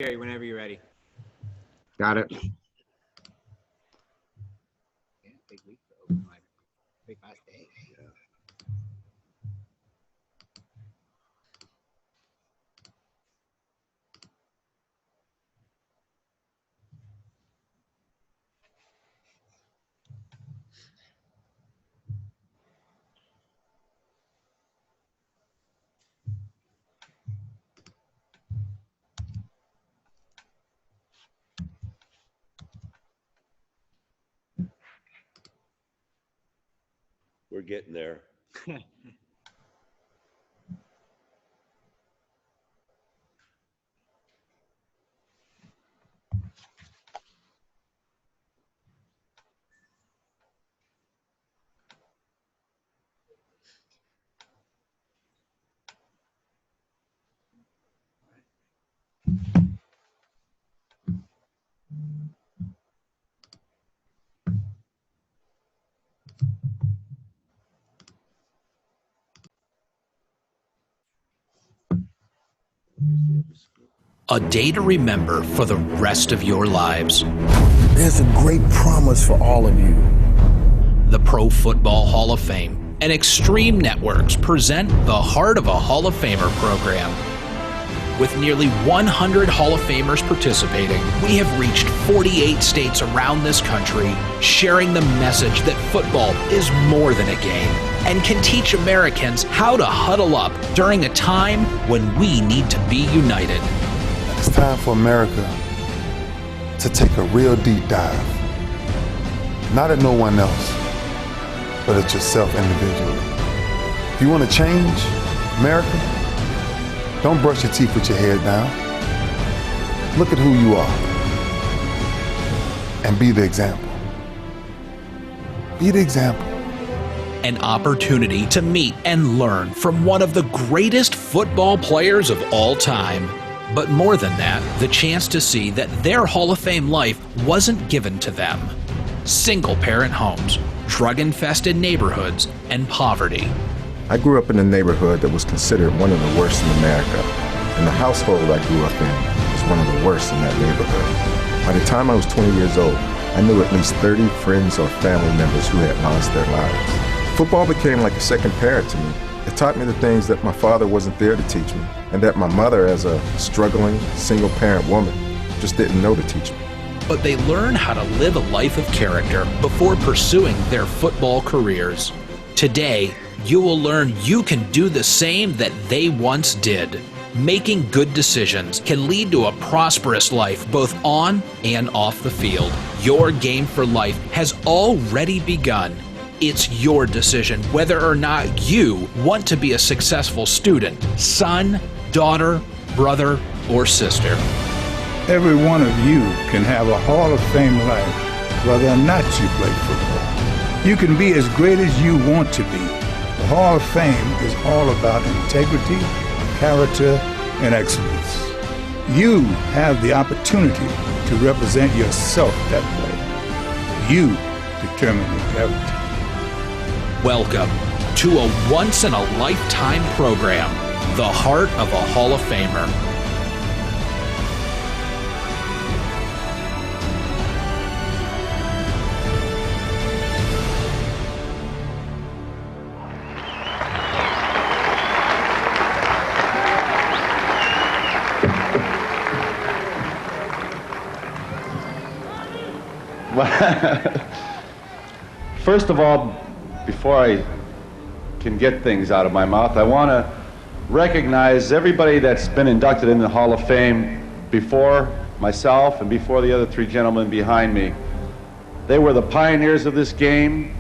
Gary, whenever you're ready. Got it. Yeah, big week though. Like, big last day. Yeah. We're getting there. A day to remember for the rest of your lives. There's a great promise for all of you. The Pro Football Hall of Fame and Extreme Networks present the Heart of a Hall of Famer program. With nearly 100 Hall of Famers participating, we have reached 48 states around this country, sharing the message that football is more than a game and can teach Americans how to huddle up during a time when we need to be united. It's time for America to take a real deep dive. Not at no one else, but at yourself individually. If you want to change America, don't brush your teeth with your head down. Look at who you are and be the example. Be the example. An opportunity to meet and learn from one of the greatest football players of all time. But more than that, the chance to see that their Hall of Fame life wasn't given to them. Single-parent homes, drug-infested neighborhoods, and poverty. I grew up in a neighborhood that was considered one of the worst in America, and the household I grew up in was one of the worst in that neighborhood. By the time I was 20 years old, I knew at least 30 friends or family members who had lost their lives. Football became like a second parent to me. It taught me the things that my father wasn't there to teach me, and that my mother, as a struggling, single-parent woman, just didn't know to teach me. But they learn how to live a life of character before pursuing their football careers. Today, you will learn you can do the same that they once did. Making good decisions can lead to a prosperous life both on and off the field. Your game for life has already begun. It's your decision whether or not you want to be a successful student, son, daughter, brother, or sister. Every one of you can have a Hall of Fame life, whether or not you play football. You can be as great as you want to be. The Hall of Fame is all about integrity, character, and excellence. You have the opportunity to represent yourself that way. You determine your character. Welcome to a once-in-a-lifetime program, The Heart of a Hall of Famer. First of all, before I can get things out of my mouth, I want to recognize everybody that's been inducted into the Hall of Fame before myself and before the other three gentlemen behind me. They were the pioneers of this game.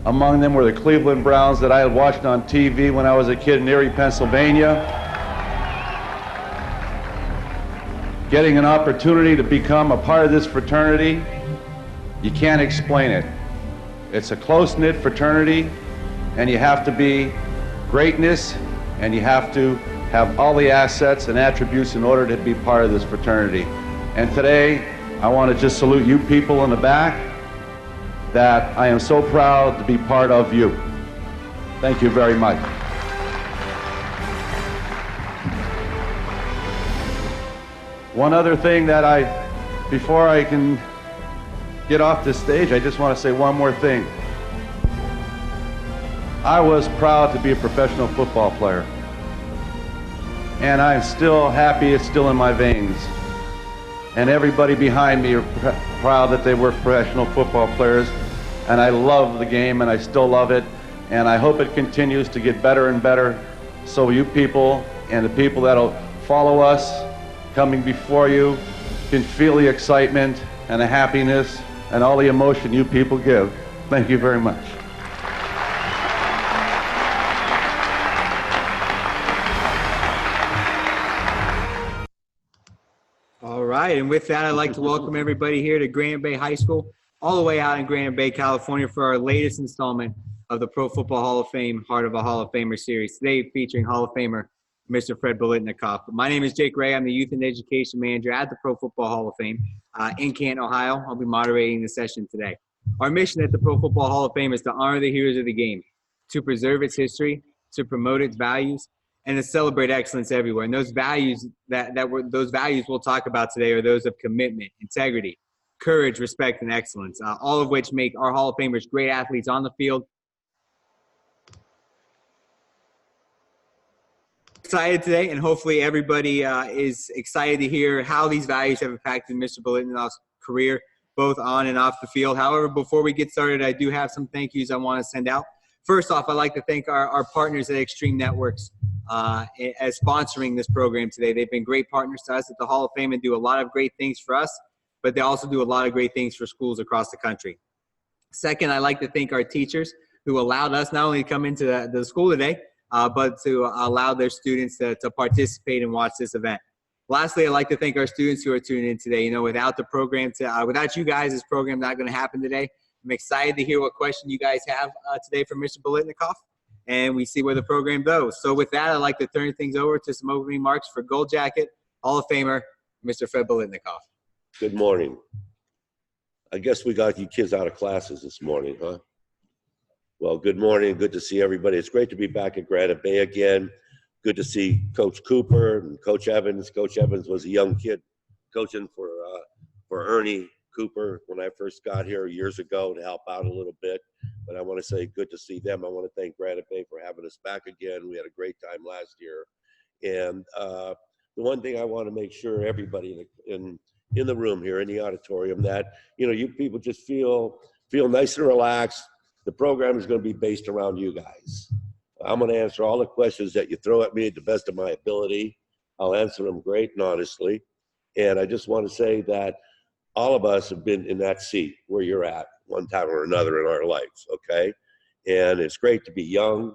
Among them were the Cleveland Browns that I had watched on TV when I was a kid in Erie, Pennsylvania. Getting an opportunity to become a part of this fraternity, you can't explain it. It's a close-knit fraternity, and you have to be greatness, and you have to have all the assets and attributes in order to be part of this fraternity. And today, I want to just salute you people in the back, that I am so proud to be part of you. Thank you very much. One other thing before I can get off this stage, I just want to say one more thing. I was proud to be a professional football player. And I'm still happy it's still in my veins. And everybody behind me are proud that they were professional football players. And I love the game, and I still love it. And I hope it continues to get better and better, so you people and the people that'll follow us coming before you can feel the excitement and the happiness and all the emotion you people give. Thank you very much. All right, and with that, I'd like to welcome everybody here to Granite Bay High School, all the way out in Granite Bay, California, for our latest installment of the Pro Football Hall of Fame Heart of a Hall of Famer series. Today, featuring Hall of Famer Mr. Fred Biletnikoff. My name is Jake Ray. I'm the Youth and Education Manager at the Pro Football Hall of Fame in Canton, Ohio. I'll be moderating the session today. Our mission at the Pro Football Hall of Fame is to honor the heroes of the game, to preserve its history, to promote its values, and to celebrate excellence everywhere. And those values those values we'll talk about today are those of commitment, integrity, courage, respect, and excellence, all of which make our Hall of Famers great athletes on the field. Excited today, and hopefully everybody is excited to hear how these values have impacted Mr. Biletnikoff's career, both on and off the field. However, before we get started, I do have some thank yous I want to send out. First off, I'd like to thank our partners at Extreme Networks as sponsoring this program today. They've been great partners to us at the Hall of Fame and do a lot of great things for us, but they also do a lot of great things for schools across the country. Second, I'd like to thank our teachers who allowed us not only to come into the school today, but to allow their students to participate and watch this event. Lastly, I'd like to thank our students who are tuning in today. You know, without the program, without you guys, this program not going to happen today. I'm excited to hear what question you guys have today for Mr. Biletnikoff, and we see where the program goes. So with that, I'd like to turn things over to some opening remarks for Gold Jacket Hall of Famer, Mr. Fred Biletnikoff. Good morning. I guess we got you kids out of classes this morning, huh? Well, good morning. Good to see everybody. It's great to be back at Granite Bay again. Good to see Coach Cooper and Coach Evans. Coach Evans was a young kid coaching for Ernie Cooper when I first got here years ago to help out a little bit. But I want to say good to see them. I want to thank Granite Bay for having us back again. We had a great time last year. And the one thing I want to make sure everybody in the room here, in the auditorium, that, you know, you people just feel nice and relaxed. The program is going to be based around you guys. I'm going to answer all the questions that you throw at me at the best of my ability. I'll answer them great and honestly. And I just want to say that all of us have been in that seat where you're at one time or another in our lives, okay? And it's great to be young.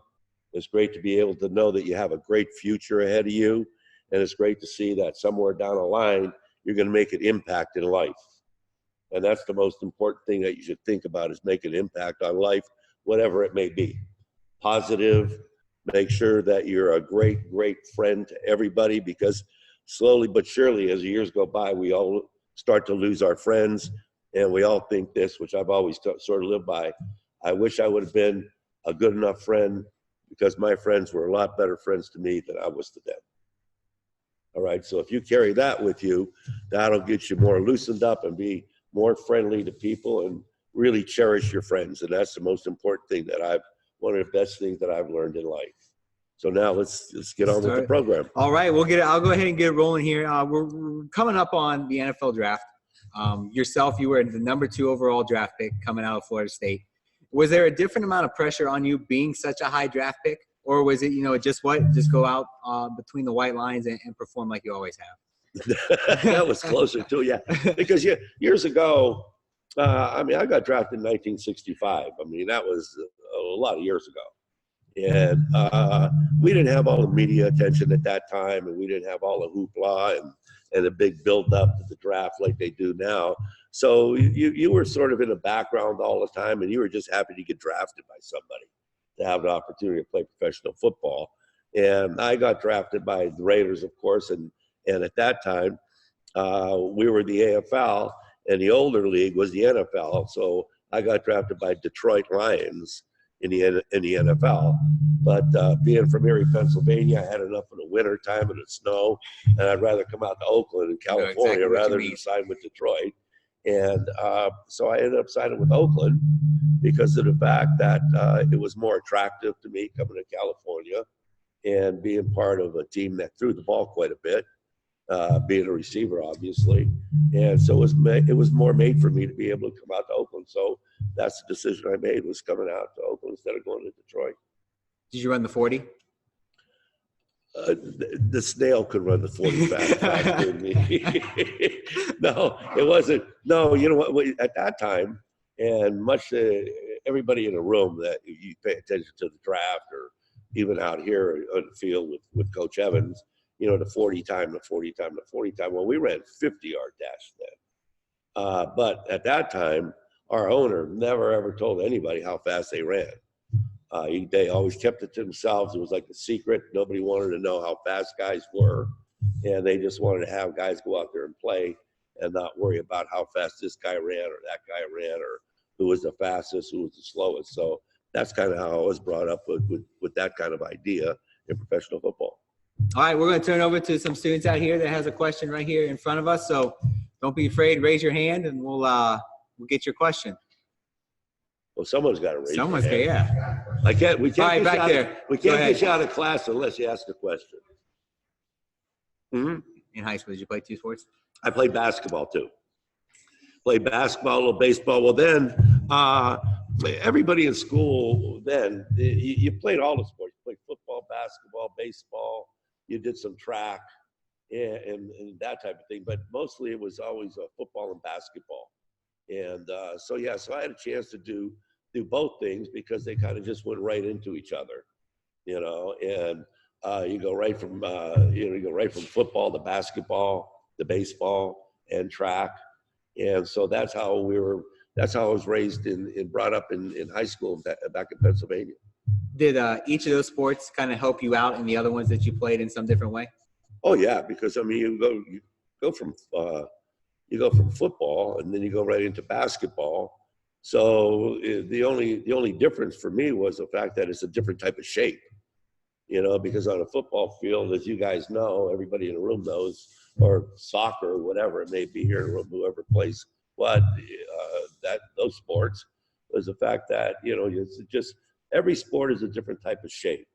It's great to be able to know that you have a great future ahead of you. And it's great to see that somewhere down the line, you're going to make an impact in life. And that's the most important thing that you should think about, is make an impact on life, whatever it may be. Positive, make sure that you're a great, great friend to everybody, because slowly but surely as the years go by, we all start to lose our friends, and we all think this, which I've always sort of lived by. I wish I would have been a good enough friend, because my friends were a lot better friends to me than I was to them. All right, so if you carry that with you, that'll get you more loosened up and be more friendly to people and really cherish your friends. And that's the most important thing that one of the best things that I've learned in life. So now let's get on with the program. All right, I'll go ahead and get it rolling here. We're coming up on the NFL draft. Yourself, you were the #2 overall draft pick coming out of Florida State. Was there a different amount of pressure on you being such a high draft pick? Or was it, just go out between the white lines and perform like you always have? That was closer to, yeah. Because years ago, I got drafted in 1965. That was a lot of years ago. And we didn't have all the media attention at that time, and we didn't have all the hoopla and the big build-up to the draft like they do now. So you were sort of in the background all the time, and you were just happy to get drafted by somebody, to have the opportunity to play professional football. And I got drafted by the Raiders, of course, and at that time, we were the AFL, and the older league was the NFL. So I got drafted by Detroit Lions, in the NFL. But being from Erie, Pennsylvania, I had enough in the winter time and the snow, and I'd rather come out to Oakland in California exactly what you rather mean. than sign with Detroit. And so I ended up signing with Oakland because of the fact that it was more attractive to me coming to California and being part of a team that threw the ball quite a bit, being a receiver, obviously. And so it was more made for me to be able to come out to Oakland. So that's the decision I made, was coming out to Oakland instead of going to Detroit. Did you run the 40? The snail could run the 40 faster than me. No, it wasn't. No, you know what? At that time, and much everybody in the room that you pay attention to the draft, or even out here on the field with Coach Evans, you know, the 40 time. Well, we ran 50-yard dash then. But at that time, our owner never ever told anybody how fast they ran. They always kept it to themselves. It was like a secret. Nobody wanted to know how fast guys were. And they just wanted to have guys go out there and play and not worry about how fast this guy ran or that guy ran, or who was the fastest, who was the slowest. So that's kind of how I was brought up with that kind of idea in professional football. All right, we're going to turn over to some students out here that has a question right here in front of us. So don't be afraid. Raise your hand, and we'll get your question. Well, someone's got to raise Someone's their hand. yeah. We can't All right, back there. We Go can't ahead. get you out of class unless you ask a question. Mm-hmm. In high school, did you play two sports? I played basketball too. Played basketball, a little baseball. Well, then everybody in school then, you played all the sports. You played football, basketball, baseball. You did some track and that type of thing. But mostly it was always football and basketball. And so I had a chance to do both things because they kind of just went right into each other, you know. And you go right from football to basketball, to baseball, and track. And so that's how I was raised and brought up in high school back in Pennsylvania. Did each of those sports kind of help you out in the other ones that you played in some different way? Oh yeah, because I mean you go from football and then you go right into basketball. So the only difference for me was the fact that it's a different type of shape, you know, because on a football field, as you guys know, everybody in the room knows, or soccer, or whatever it may be here in the room, whoever plays what, those sports, was the fact that, you know, it's just every sport is a different type of shape.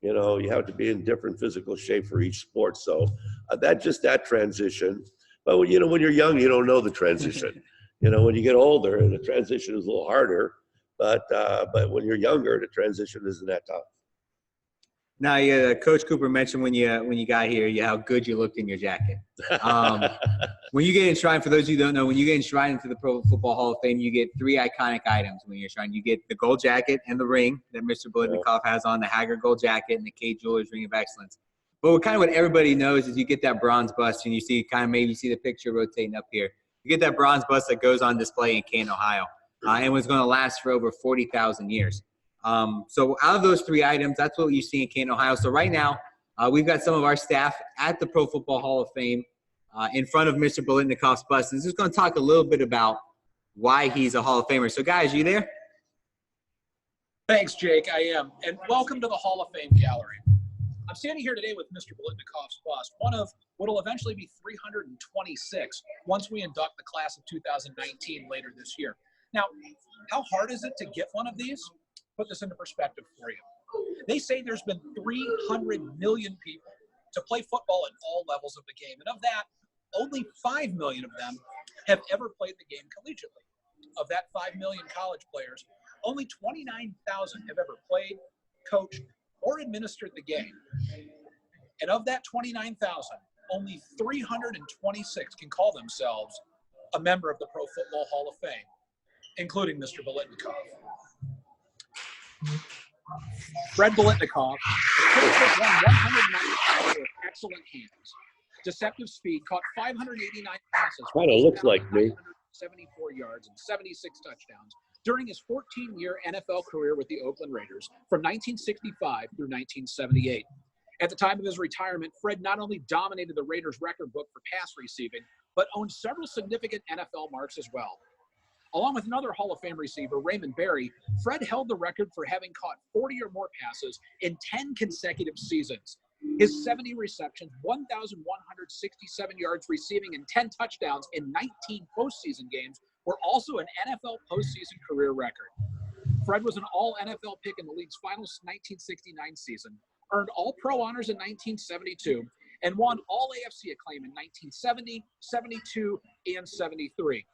You know, you have to be in different physical shape for each sport. So that transition. But when you're young, you don't know the transition. You know, when you get older, the transition is a little harder. But when you're younger, the transition isn't that tough. Now, Coach Cooper mentioned when you got here, how good you looked in your jacket. When you get enshrined, for those of you who don't know, when you get enshrined into the Pro Football Hall of Fame, you get three iconic items when you're enshrined. You get the gold jacket and the ring that Mr. Biletnikoff has on, the Haggard gold jacket and the K Jewelers Ring of Excellence. But what everybody knows is you get that bronze bust, and you see the picture rotating up here. You get that bronze bust that goes on display in Canton, Ohio, and was going to last for over 40,000 years. So out of those three items, that's what you see in Canton, Ohio. So right now, we've got some of our staff at the Pro Football Hall of Fame in front of Mr. Biletnikoff's bust. And just going to talk a little bit about why he's a Hall of Famer. So guys, you there? Thanks, Jake. I am. And welcome to the Hall of Fame Gallery. I'm standing here today with Mr. Biletnikoff's bust, one of what will eventually be 326 once we induct the class of 2019 later this year. Now, how hard is it to get one of these? Put this into perspective for you. They say there's been 300 million people to play football at all levels of the game. And of that, only 5 million of them have ever played the game collegiately. Of that 5 million college players, only 29,000 have ever played, coached, or administered the game. And of that 29,000, only 326 can call themselves a member of the Pro Football Hall of Fame, including Mr. Biletnikoff. Fred Biletnikoff, won 190 with excellent hands. Deceptive speed, caught 589 passes. Kind of looks like me. 74 yards and 76 touchdowns during his 14-year NFL career with the Oakland Raiders from 1965 through 1978. At the time of his retirement, Fred not only dominated the Raiders' record book for pass receiving, but owned several significant NFL marks as well. Along with another Hall of Fame receiver, Raymond Berry, Fred held the record for having caught 40 or more passes in 10 consecutive seasons. His 70 receptions, 1,167 yards receiving, and 10 touchdowns in 19 postseason games were also an NFL postseason career record. Fred was an all-NFL pick in the league's final 1969 season, earned All-Pro honors in 1972, and won All-AFC acclaim in 1970, 72, and 73.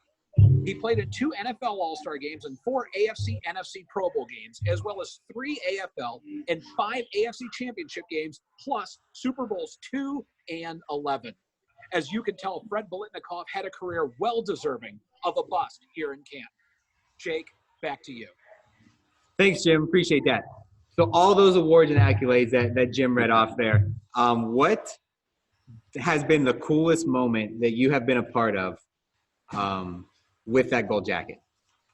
He played in 2 NFL All-Star games and 4 AFC/NFC Pro Bowl games, as well as 3 AFL and 5 AFC Championship games, plus Super Bowls 2 and 11. As you can tell, Fred Biletnikoff had a career well-deserving of a bust here in Canton. Jake, back to you. Thanks, Jim. Appreciate that. So all those awards and accolades that Jim read off there, what has been the coolest moment that you have been a part of with that gold jacket?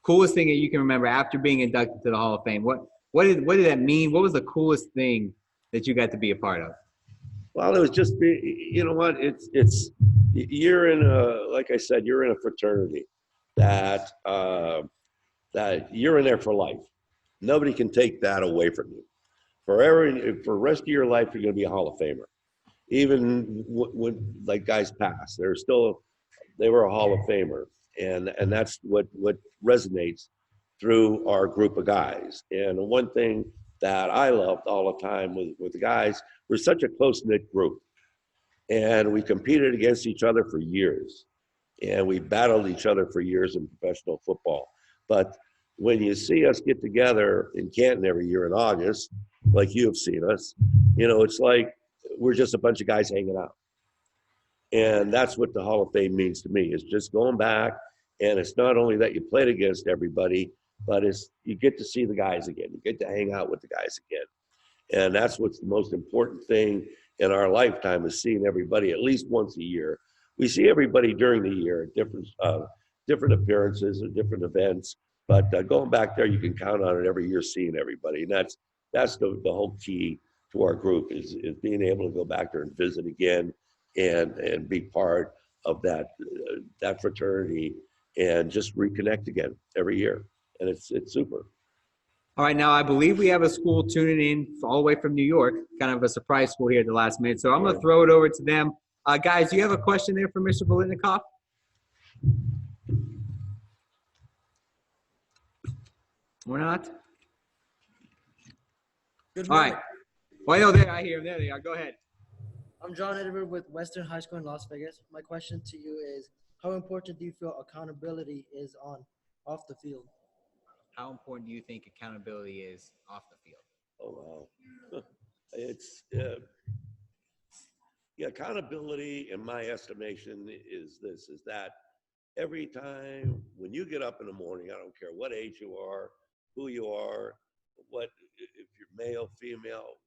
Coolest thing that you can remember after being inducted to the Hall of Fame. What did that mean? What was the coolest thing that you got to be a part of? Well, it was just, you know what, you're in a, like I said, you're in a fraternity that you're in there for life. Nobody can take that away from you. For the rest of your life, you're going to be a Hall of Famer. Even when like guys pass, they were a Hall of Famer. And that's what resonates through our group of guys. And the one thing that I loved all the time with the guys, we're such a close-knit group. And we competed against each other for years. And we battled each other for years in professional football. But when you see us get together in Canton every year in August, like you have seen us, you know, it's like we're just a bunch of guys hanging out. And that's what the Hall of Fame means to me, is just going back. And it's not only that you played against everybody, but you get to see the guys again. You get to hang out with the guys again. And that's what's the most important thing in our lifetime, is seeing everybody at least once a year. We see everybody during the year at different appearances or different events. But going back there, you can count on it every year, seeing everybody. And that's the whole key to our group, is being able to go back there and visit again and be part of that fraternity and just reconnect again every year. And it's super. All right, now I believe we have a school tuning in all the way from New York, kind of a surprise school here at the last minute. So I'm going to throw it over to them. Guys, do you have a question there for Mr. Biletnikoff? Or not? Good All morning. right. Well, no, there, I hear them. There they are. Go ahead. I'm John Edward with Western High School in Las Vegas. My question to you is, how important do you feel accountability is off the field? How important do you think accountability is off the field? Oh, wow. It's accountability, in my estimation, is that every time when you get up in the morning, I don't care what age you are, who you are, if you're male, female,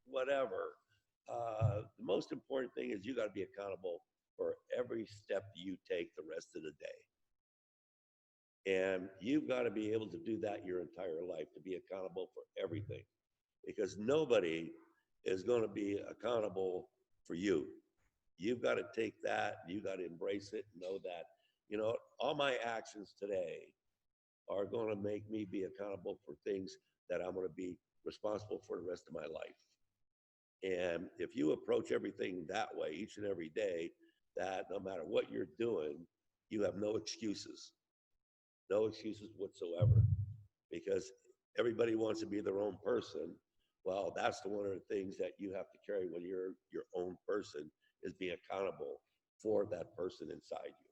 whatever. The most important thing is you got to be accountable for every step you take the rest of the day. And you've got to be able to do that your entire life, to be accountable for everything. Because nobody is going to be accountable for you. You've got to take that, you got to embrace it, and know that, you know, all my actions today are going to make me be accountable for things that I'm going to be responsible for the rest of my life. And if you approach everything that way each and every day, that no matter what you're doing, you have no excuses whatsoever, because everybody wants to be their own person. Well, that's one of the things that you have to carry when you're your own person, is being accountable for that person inside you.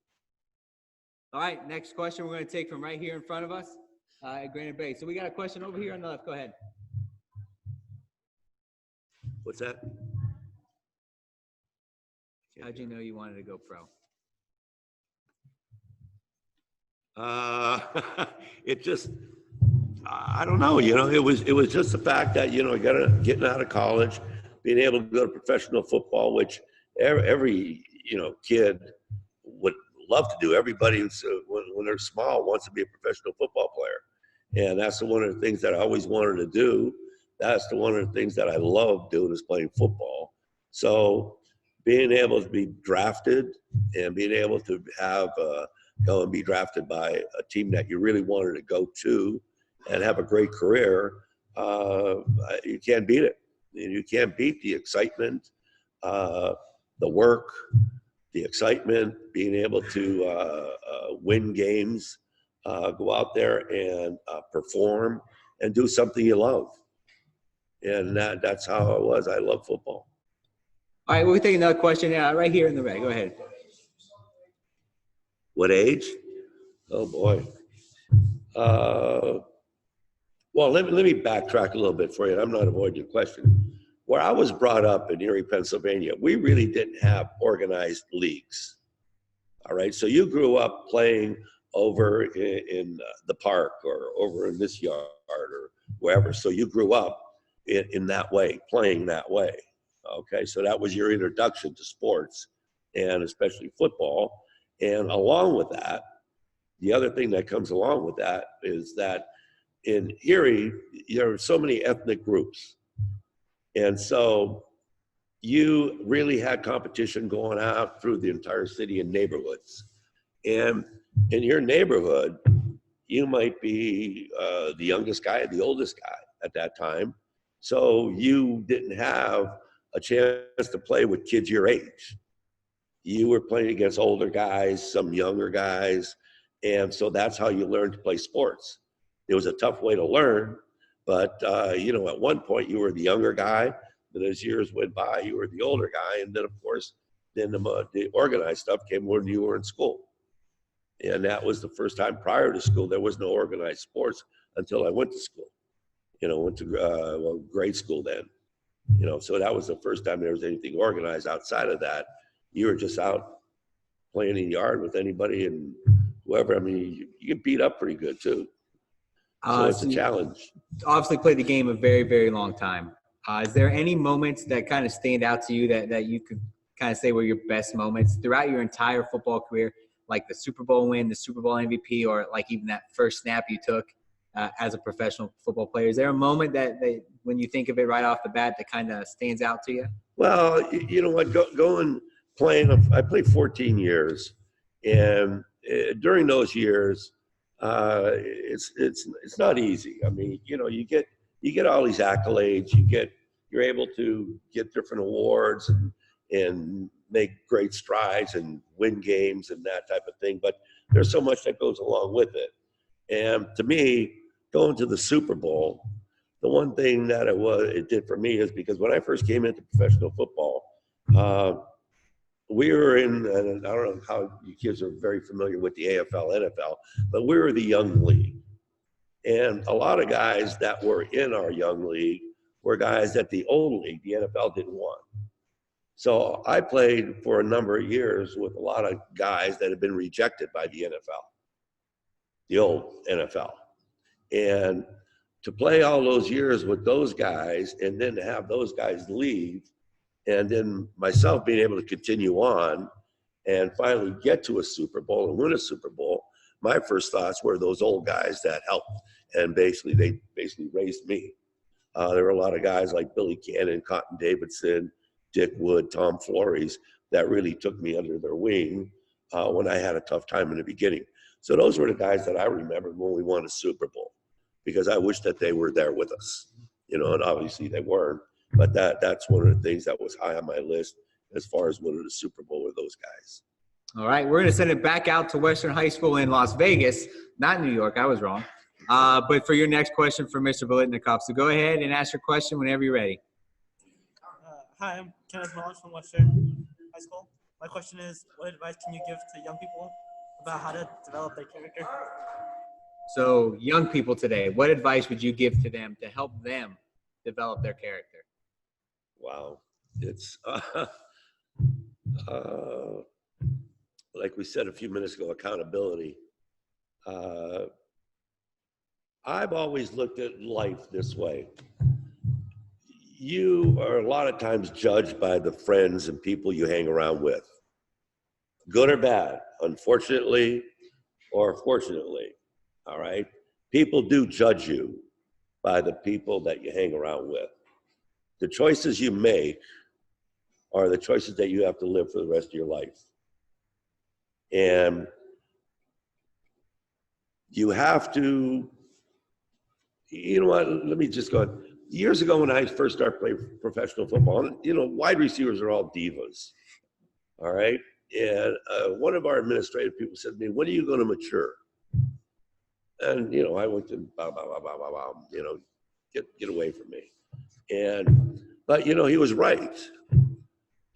All right, next question we're going to take from right here in front of us at Granite Bay. So we got a question over here on the left. Go ahead. What's that? How'd you know you wanted to go pro? It just, I don't know, you know, it was just the fact that, you know, getting out of college, being able to go to professional football, which every you know, kid would love to do. Everybody when they're small wants to be a professional football player. And that's one of the things that I always wanted to do. That's one of the things that I love doing, is playing football. So being able to be drafted and being able to have go and be drafted by a team that you really wanted to go to and have a great career, you can't beat it. You can't beat the excitement, the work, the excitement, being able to win games, go out there and perform and do something you love. And that's how it was. I love football. All right, we'll take another question right here in the red. Go ahead. What age? Oh boy. Well, let me backtrack a little bit for you. I'm not avoiding your question. Where I was brought up in Erie, Pennsylvania, we really didn't have organized leagues. All right, so you grew up playing over in the park or over in this yard or wherever. So you grew up in that way, playing that way. Okay, so that was your introduction to sports and especially football. And along with that, the other thing that comes along with that is that in Erie, there are so many ethnic groups. And so you really had competition going out through the entire city and neighborhoods. And in your neighborhood, you might be the youngest guy, the oldest guy at that time. So you didn't have a chance to play with kids your age. You were playing against older guys, some younger guys. And so that's how you learned to play sports. It was a tough way to learn, but at one point you were the younger guy. Then as years went by, you were the older guy. And then of course, the organized stuff came when you were in school. And that was the first time prior to school, there was no organized sports until I went to school. Went to grade school then. So that was the first time there was anything organized. Outside of that, you were just out playing in the yard with anybody and whoever. I mean, you get beat up pretty good too. So it's a challenge. Obviously played the game a very, very long time. Is there any moments that kind of stand out to you that you could kind of say were your best moments throughout your entire football career, like the Super Bowl win, the Super Bowl MVP, or like even that first snap you took as a professional football player? Is there a moment that when you think of it right off the bat that kind of stands out to you? Well, you know what, I played 14 years, and during those years, it's not easy. I mean, you get all these accolades, you're able to get different awards and make great strides and win games and that type of thing, but there's so much that goes along with it. And to me, going to the Super Bowl, the one thing that it did for me is because when I first came into professional football, we were in, and I don't know how you kids are very familiar with the AFL, NFL, but we were the young league. And a lot of guys that were in our young league were guys that the old league, the NFL, didn't want. So I played for a number of years with a lot of guys that had been rejected by the NFL, the old NFL. And to play all those years with those guys and then to have those guys leave, and then myself being able to continue on and finally get to a Super Bowl and win a Super Bowl, my first thoughts were those old guys that helped and they raised me. There were a lot of guys like Billy Cannon, Cotton Davidson, Dick Wood, Tom Flores that really took me under their wing when I had a tough time in the beginning. So those were the guys that I remembered when we won a Super Bowl, because I wish that they were there with us, and obviously they weren't, but that's one of the things that was high on my list as far as winning the Super Bowl with those guys. All right, we're going to send it back out to Western High School in Las Vegas, not New York. I was wrong. But for your next question for Mr. Biletnikoff. So go ahead and ask your question whenever you're ready. Hi, I'm Kenneth Mullins from Western High School. My question is, what advice can you give to young people about how to develop their character? So young people today, what advice would you give to them to help them develop their character? Wow. It's like we said a few minutes ago, accountability. I've always looked at life this way. You are a lot of times judged by the friends and people you hang around with, good or bad, unfortunately or fortunately. All right. People do judge you by the people that you hang around with. The choices you make are the choices that you have to live for the rest of your life. And you have to, you know what, let me just go. Years ago when I first started playing professional football, you know, wide receivers are all divas, all right? And one of our administrative people said to me, when are you going to mature? And, you know, I went to, you know, get away from me. But, you know, he was right.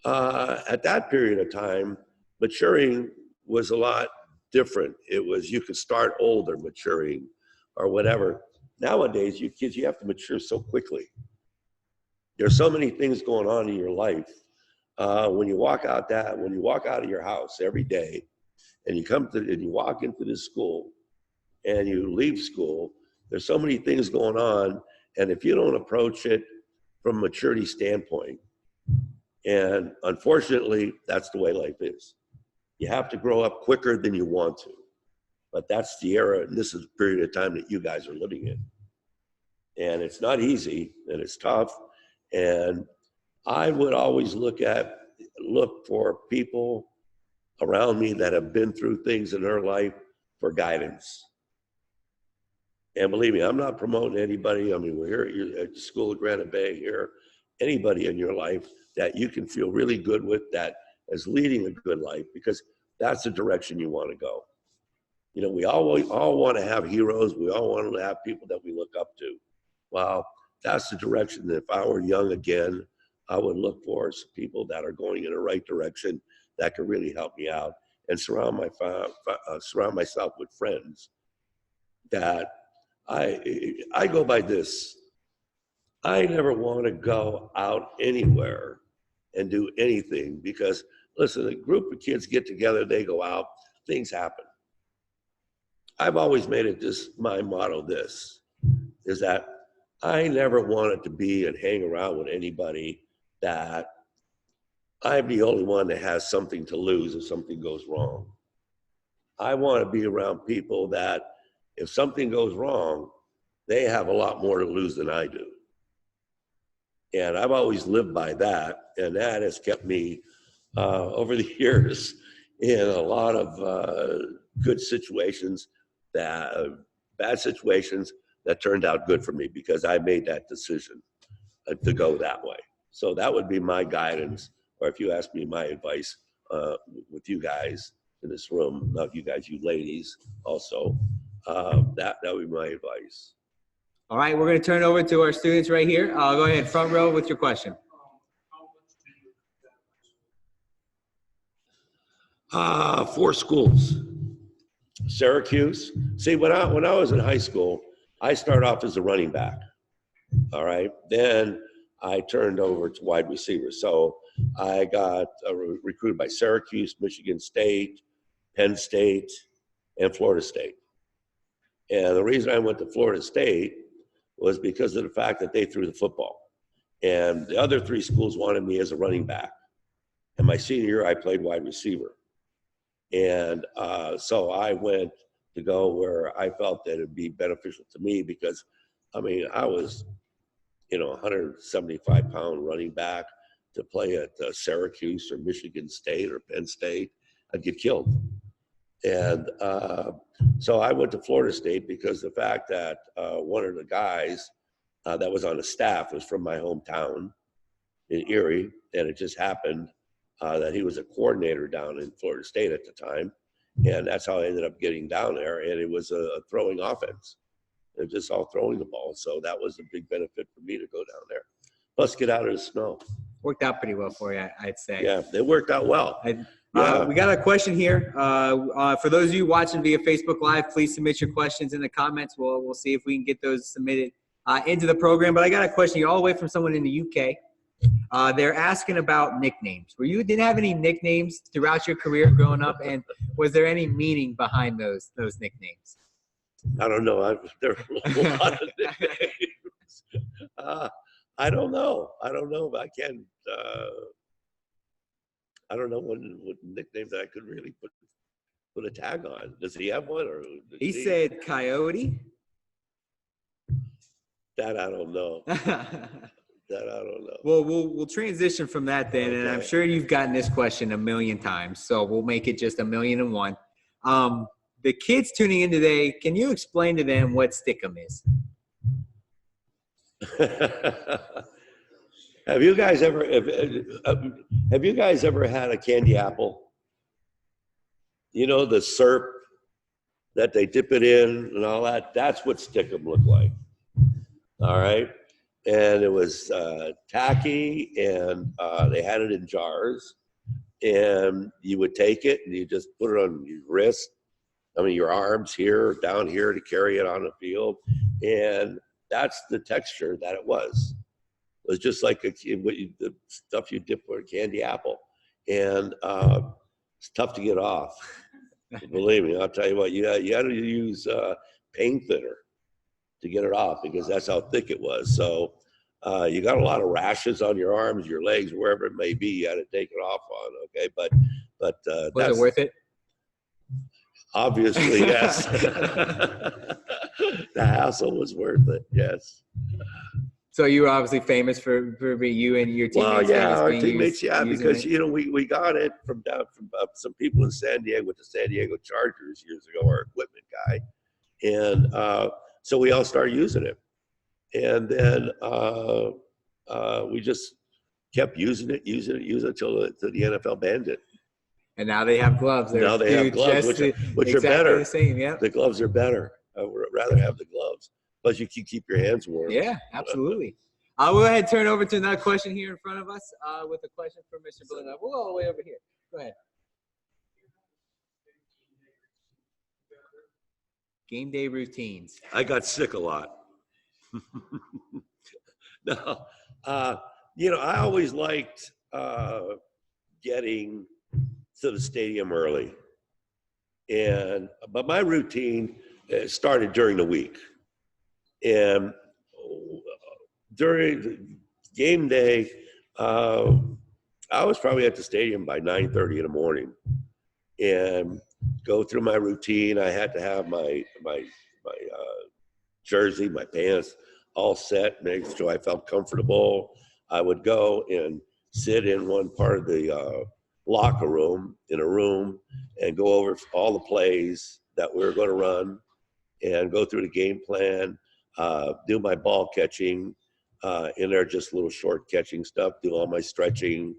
At that period of time, maturing was a lot different. It was, you could start older maturing or whatever. Nowadays, you kids, you have to mature so quickly. There's so many things going on in your life. When you walk out of your house every day, and you walk into this school, and you leave school, there's so many things going on, and if you don't approach it from a maturity standpoint, and unfortunately, that's the way life is. You have to grow up quicker than you want to, but that's the era, and this is the period of time that you guys are living in. And it's not easy, and it's tough, and I would always look for people around me that have been through things in their life for guidance. And believe me, I'm not promoting anybody. I mean, we're here at the School of Granite Bay here. Anybody in your life that you can feel really good with that is leading a good life, because that's the direction you want to go. You know, we all want to have heroes. We all want to have people that we look up to. Well, that's the direction that if I were young again, I would look for some people that are going in the right direction that can really help me out, and surround myself with friends that I go by this. I never want to go out anywhere and do anything, because listen, a group of kids get together, they go out, things happen. I've always made it my motto is that I never wanted to be and hang around with anybody that I'm the only one that has something to lose if something goes wrong. I want to be around people that if something goes wrong, they have a lot more to lose than I do. And I've always lived by that, and that has kept me over the years in a lot of good situations, bad situations that turned out good for me, because I made that decision to go that way. So that would be my guidance, or if you ask me my advice with you guys in this room, not you guys, you ladies also, that would be my advice. All right, we're going to turn it over to our students right here. I'll go ahead, front row with your question. 4 schools. Syracuse. See, when I was in high school, I started off as a running back. All right. Then I turned over to wide receiver. So I got recruited by Syracuse, Michigan State, Penn State, and Florida State. And the reason I went to Florida State was because of the fact that they threw the football. And the other 3 schools wanted me as a running back. And my senior year, I played wide receiver. And so I went to go where I felt that it'd be beneficial to me, because, I mean, I was, you know, 175-pound running back to play at Syracuse or Michigan State or Penn State, I'd get killed. And so I went to Florida State because the fact that one of the guys that was on the staff was from my hometown in Erie, and it just happened that he was a coordinator down in Florida State at the time. And that's how I ended up getting down there. And it was a throwing offense. It was just all throwing the ball. So that was a big benefit for me to go down there. Plus get out of the snow. Worked out pretty well for you, I'd say. Yeah, it worked out well. We got a question here. For those of you watching via Facebook Live, please submit your questions in the comments. We'll see if we can get those submitted into the program. But I got a question here all the way from someone in the UK. They're asking about nicknames. You didn't have any nicknames throughout your career growing up, and was there any meaning behind those nicknames? I don't know. There are a lot of nicknames. I don't know. I can't. I don't know what nickname that I could really put a tag on. Does he have one? Or he said Coyote. That I don't know. That I don't know. Well, we'll transition from that then, and I'm Okay. sure you've gotten this question a million times, so we'll make it just 1,000,001. The kids tuning in today, can you explain to them what Stickum is? Have you guys ever had a candy apple? You know, the syrup that they dip it in and all that? That's what Stickum looked like. All right. And it was tacky, and they had it in jars. And you would take it and you just put it on your wrist, your arms here, down here to carry it on the field. And that's the texture that it was. It was just like the stuff you dip for a candy apple. And it's tough to get off. Believe me, I'll tell you what, you had to use paint thinner to get it off, because that's how thick it was. So you got a lot of rashes on your arms, your legs, wherever it may be. You had to take it off on, okay? But Was it worth it? Obviously, yes. The hassle was worth it, yes. So you were obviously famous for you and your teammates. Well, yeah, our teammates, using because it. we got it from some people in San Diego with the San Diego Chargers years ago, our equipment guy, and so we all started using it, and then we just kept using it until the NFL banned it. And now they have gloves. Now they have gloves, which are better. The same, yeah. The gloves are better. I would rather have the gloves. Plus, you can keep your hands warm. Yeah, absolutely. I'll go ahead and turn over to another question here in front of us with a question from Mr. Biletnikoff. We'll go all the way over here. Go ahead. Game day routines. I got sick a lot. No, I always liked getting to the stadium early, but my routine started during the week, and during game day, I was probably at the stadium by 9:30 in the morning, and go through my routine. I had to have my jersey, my pants all set, make sure I felt comfortable. I would go and sit in one part of the locker room in a room and go over all the plays that we were going to run and go through the game plan, do my ball catching in there, just little short catching stuff, do all my stretching,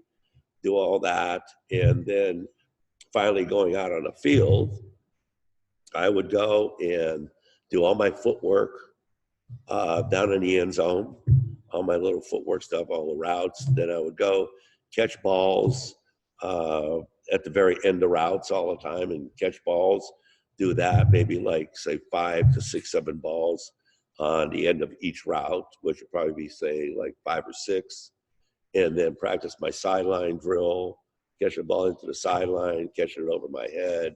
do all that. And then finally going out on the field, I would go and do all my footwork down in the end zone, all my little footwork stuff, all the routes. Then I would go catch balls at the very end of routes all the time and catch balls, do that, maybe like say 5 to 6, 7 balls on the end of each route, which would probably be say like 5 or 6, and then practice my sideline drill, catch the ball into the sideline, catch it over my head,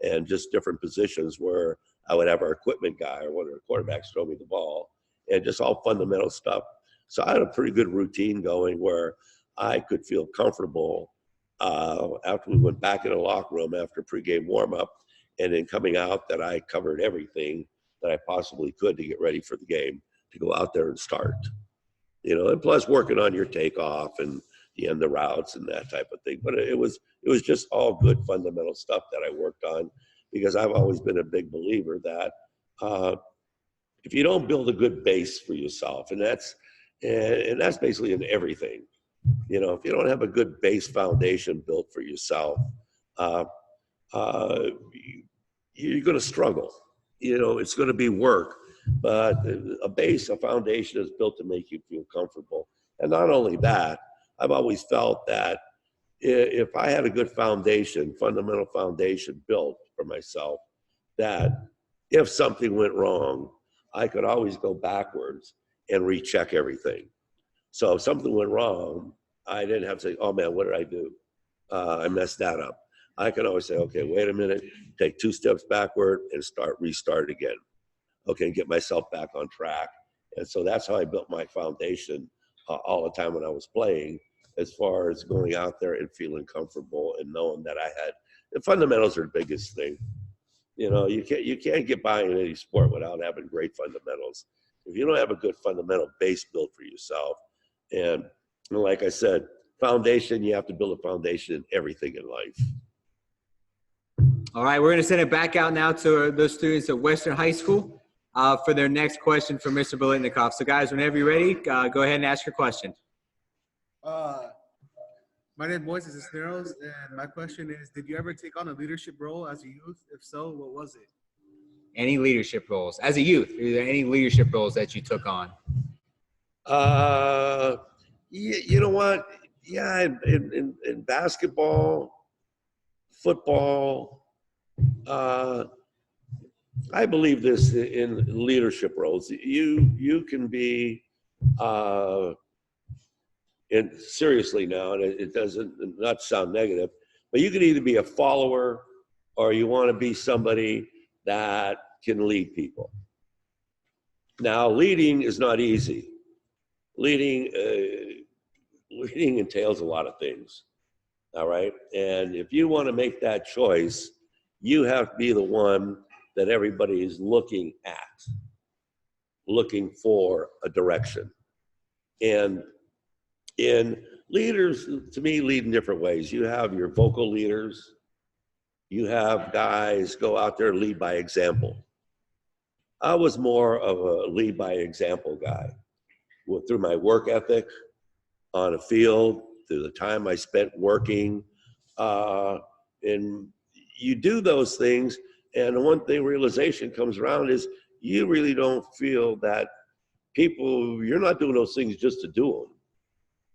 and just different positions where I would have our equipment guy or one of the quarterbacks throw me the ball, and just all fundamental stuff. So I had a pretty good routine going where I could feel comfortable after we went back in the locker room after pregame warm-up, and then coming out that I covered everything that I possibly could to get ready for the game, to go out there and start. And plus working on your takeoff and the end of routes and that type of thing. But it was just all good fundamental stuff that I worked on, because I've always been a big believer that if you don't build a good base for yourself, and that's basically in everything, if you don't have a good base foundation built for yourself, you're going to struggle. It's going to be work, but a foundation is built to make you feel comfortable. And not only that, I've always felt that if I had a good foundation, fundamental foundation built for myself, that if something went wrong, I could always go backwards and recheck everything. So if something went wrong, I didn't have to say, oh man, what did I do? I messed that up. I could always say, okay, wait a minute, take 2 steps backward and restart again. Okay, get myself back on track. And so that's how I built my foundation all the time when I was playing, as far as going out there and feeling comfortable and knowing that I had, the fundamentals are the biggest thing. You can't get by in any sport without having great fundamentals. If you don't have a good fundamental base built for yourself, And like I said, foundation, you have to build a foundation in everything in life. All right, we're going to send it back out now to those students at Western High School for their next question for Mr. Biletnikoff. So guys, whenever you're ready, go ahead and ask your question. My name is Moises Cisneros, and my question is, did you ever take on a leadership role as a youth? If so, what was it? Any leadership roles? As a youth, are there any leadership roles that you took on? You know what? Yeah, in basketball, football, I believe this in leadership roles. You can be, and seriously now, and it doesn't not sound negative, but you can either be a follower or you want to be somebody that can lead people. Now, leading is not easy. Leading entails a lot of things, all right? And if you want to make that choice, you have to be the one that everybody is looking at, looking for a direction. And leaders, to me, lead in different ways. You have your vocal leaders. You have guys go out there and lead by example. I was more of a lead by example guy. Through my work ethic on a field, through the time I spent working. And you do those things, and the one thing realization comes around is you really don't feel that people, you're not doing those things just to do them.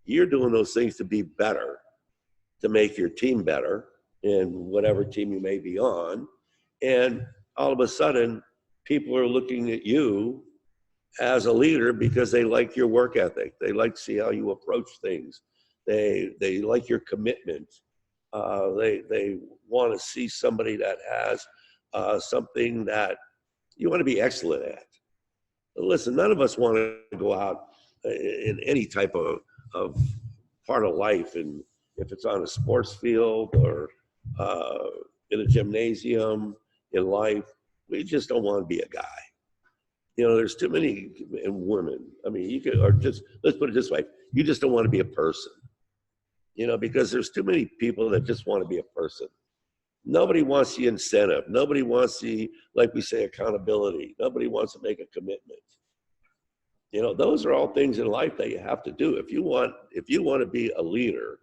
You're doing those things to be better, to make your team better in whatever team you may be on. And all of a sudden, people are looking at you as a leader because they like your work ethic. They like to see how you approach things. They like your commitment. They want to see somebody that has something that you want to be excellent at. But listen, none of us want to go out in any type of part of life, and if it's on a sports field or in a gymnasium in life, we just don't want to be a guy. You know, there's too many women. I mean, you could, or just, let's put it this way, you just don't want to be a person. You know, because there's too many people that just want to be a person. Nobody wants the incentive. Nobody wants the, like we say, accountability. Nobody wants to make a commitment. You know, those are all things in life that you have to do. If you want to be a leader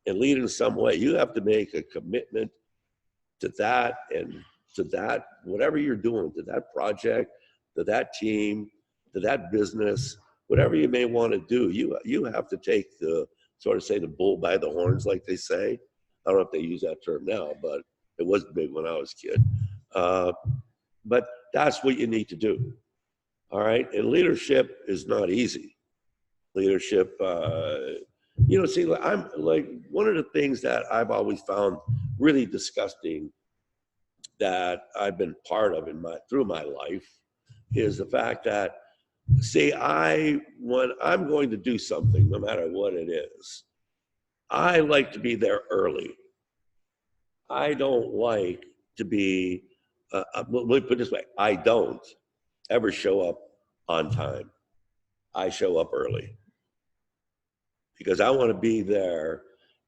and lead in some way, you have to make a commitment to that, and to that, whatever you're doing, to that project, to that team, to that business, whatever you may want to do. You have to take the, sort of say, the bull by the horns, like they say. I don't know if they use that term now, but it was big when I was a kid. But that's what you need to do. All right. And leadership is not easy. Leadership, you know, see, I'm like, one of the things that I've always found really disgusting that I've been part of through my life is the fact that, see, when I'm going to do something, no matter what it is, I like to be there early. I don't like to be, let me put it this way, I don't ever show up on time. I show up early because I want to be there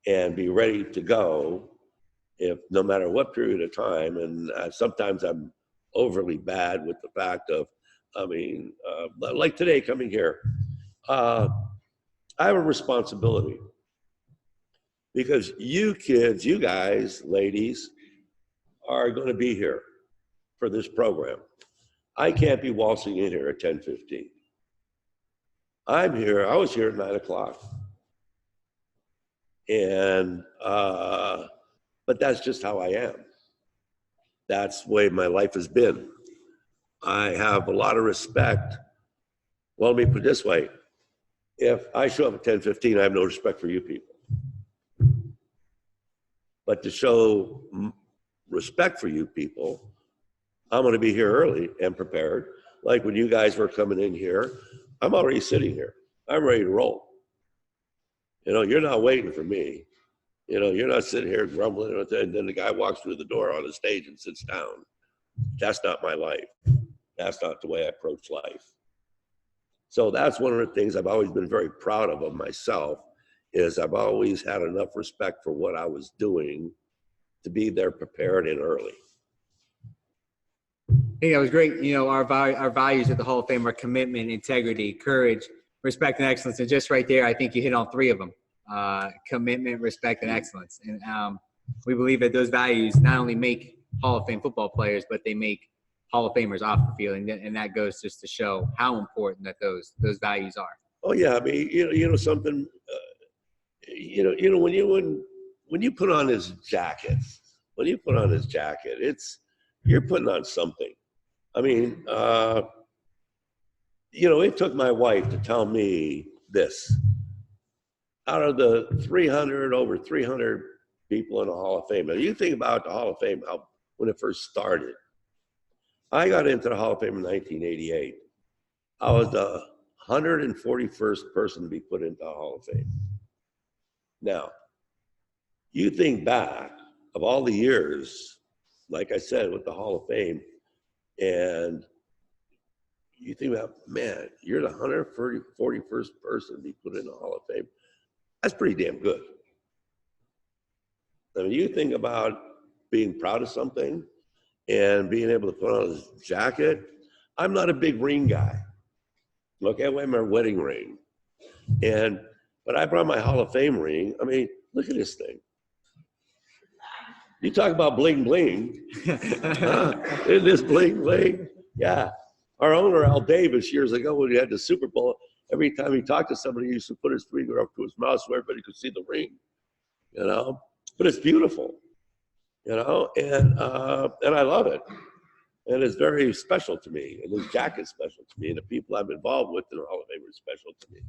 and be ready to go if no matter what period of time. And sometimes I'm overly bad with the fact of, I mean, like today coming here, I have a responsibility because you kids, you guys, ladies, are going to be here for this program. I can't be waltzing in here at 10:15. I'm here, I was here at 9 o'clock. And, but that's just how I am. That's the way my life has been. I have a lot of respect. Well, let me put it this way. If I show up at 10:15, I have no respect for you people. But to show respect for you people, I'm going to be here early and prepared. Like when you guys were coming in here, I'm already sitting here. I'm ready to roll. You know, you're not waiting for me. You know, you're not sitting here grumbling, and then the guy walks through the door on the stage and sits down. That's not my life. That's not the way I approach life. So that's one of the things I've always been very proud of myself, is I've always had enough respect for what I was doing to be there prepared and early. I think that was great. You know, our values at the Hall of Fame are commitment, integrity, courage, respect, and excellence. And just right there, I think you hit on three of them: commitment, respect, and excellence. And we believe that those values not only make Hall of Fame football players, but they make Hall of Famers off the field. And that goes just to show how important that those values are. Oh yeah, I mean, you know something. When you put on his jacket, you're putting on something. I mean, it took my wife to tell me this. Out of the over 300 people in the Hall of Fame, and you think about the Hall of Fame, when it first started. I got into the Hall of Fame in 1988. I was the 141st person to be put into the Hall of Fame. Now, you think back of all the years, like I said, with the Hall of Fame, and you think about, man, you're the 141st person to be put in the Hall of Fame. That's pretty damn good. I mean, you think about being proud of something and being able to put on his jacket. I'm not a big ring guy. Okay, I wear my wedding ring. But I brought my Hall of Fame ring. I mean, look at this thing. You talk about bling bling. Isn't this bling bling? Yeah. Our owner, Al Davis, years ago when we had the Super Bowl, every time he talked to somebody, he used to put his finger up to his mouth so everybody could see the ring, But it's beautiful, and I love it. And it's very special to me. And this jacket's special to me. And the people I'm involved with in the Hall of Fame are special to me.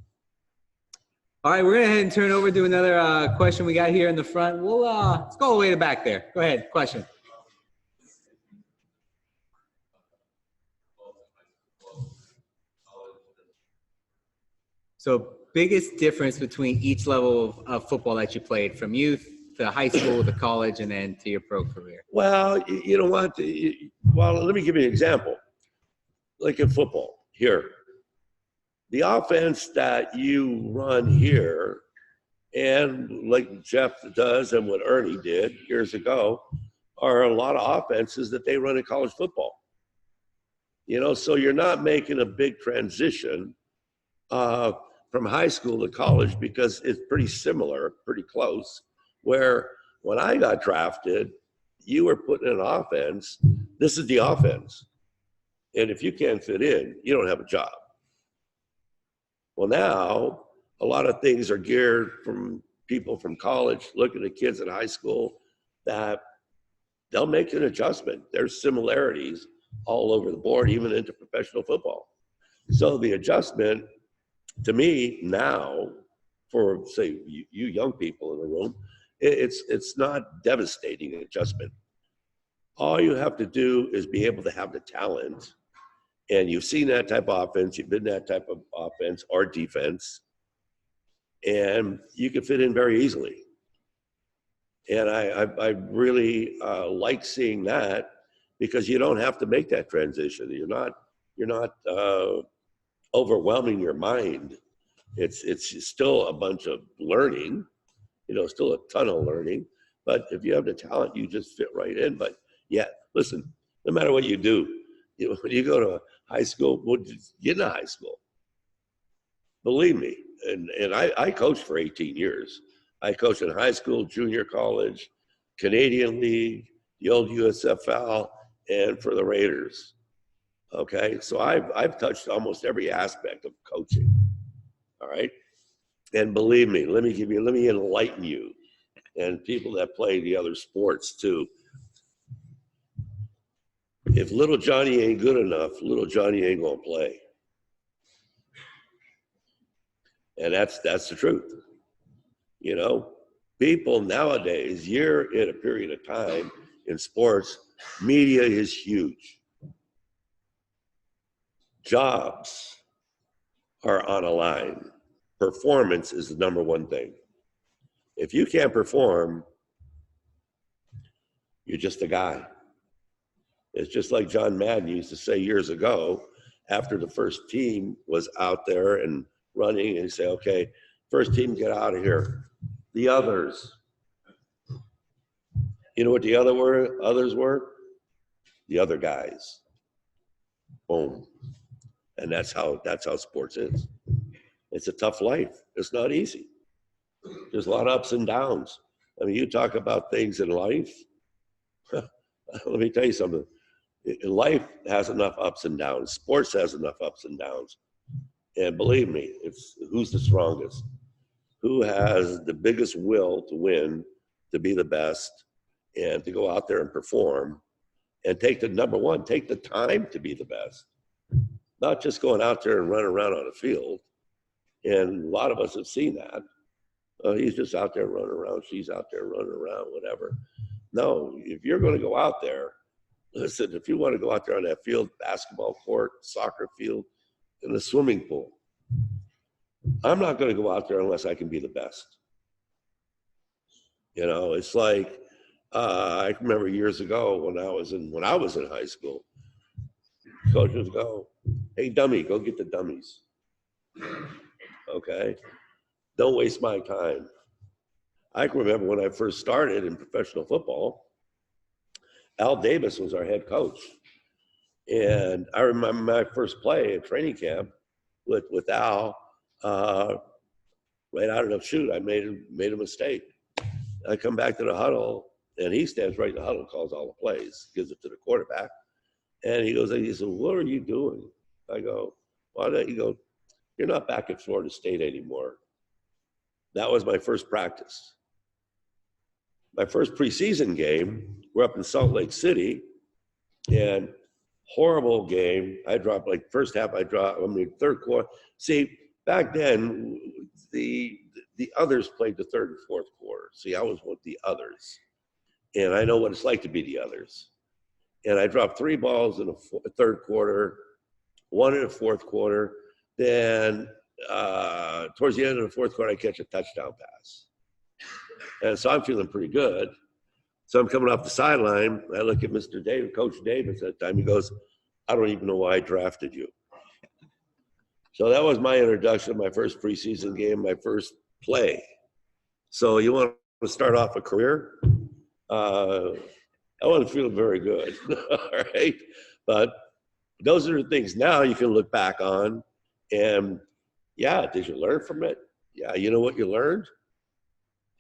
All right, we're going to go ahead and turn over to another question we got here in the front. We'll let's go all the way to back there. Go ahead, question. So biggest difference between each level of football that you played, from youth to high school to college and then to your pro career? Well, you know what? Well, let me give you an example. Like in football here, the offense that you run here, and like Jeff does and what Ernie did years ago, are a lot of offenses that they run in college football. So you're not making a big transition from high school to college, because it's pretty similar, pretty close. Where when I got drafted, you were putting in an offense. This is the offense. And if you can't fit in, you don't have a job. Well, now a lot of things are geared from people from college looking at kids in high school that they'll make an adjustment. There's similarities all over the board, even into professional football. So the adjustment, to me now, for say you young people in the room, it's not devastating adjustment. All you have to do is be able to have the talent, and you've seen that type of offense, you've been that type of offense or defense, and you can fit in very easily. And I really like seeing that, because you don't have to make that transition. You're not overwhelming your mind. It's still a bunch of learning, still a ton of learning. But if you have the talent, you just fit right in. But yeah, listen, no matter what you do, when you go to high school, get into high school. Believe me, and I coached for 18 years. I coached in high school, junior college, Canadian League, the old USFL, and for the Raiders. Okay, so I've touched almost every aspect of coaching. All right, and believe me, let me enlighten you, and people that play the other sports too. If little Johnny ain't good enough, little Johnny ain't gonna play. And that's the truth. People nowadays, you're in a period of time in sports, media is huge. Jobs are on a line. Performance is the number one thing. If you can't perform, you're just a guy. It's just like John Madden used to say years ago, after the first team was out there and running, and say, okay, first team, get out of here. The others. You know what the others were? The other guys. Boom. And that's how sports is. It's a tough life. It's not easy. There's a lot of ups and downs. I mean, you talk about things in life. Let me tell you something. Life has enough ups and downs. Sports has enough ups and downs. And believe me, it's who's the strongest, who has the biggest will to win, to be the best, and to go out there and perform, and take the time to be the best. Not just going out there and running around on a field. And a lot of us have seen that. He's just out there running around. She's out there running around, whatever. No, if you're going to go out there, listen, if you want to go out there on that field, basketball court, soccer field, in the swimming pool, I'm not going to go out there unless I can be the best. You know, it's like, I remember years ago when I was in high school, coaches go, hey, dummy, go get the dummies. Okay? Don't waste my time. I can remember when I first started in professional football, Al Davis was our head coach. And I remember my first play at training camp with Al, right out of the chute, I made a mistake. I come back to the huddle, and he stands right in the huddle, calls all the plays, gives it to the quarterback. And he said, what are you doing? I go, why don't you go, you're not back at Florida State anymore. That was my first practice. My first preseason game, we're up in Salt Lake City, and horrible game. I dropped, like, first half third quarter. See, back then, the others played the third and fourth quarter. See, I was with the others. And I know what it's like to be the others. And I dropped 3 balls in the third quarter, 1 in the fourth quarter. Then towards the end of the fourth quarter, I catch a touchdown pass. And so I'm feeling pretty good. So I'm coming off the sideline. I look at Mr. Davis, Coach Davis at the time. He goes, I don't even know why I drafted you. So that was my introduction, my first preseason game, my first play. So you want to start off a career? I wasn't feeling very good, all right? But those are the things now you can look back on. And yeah, did you learn from it? Yeah, you know what you learned?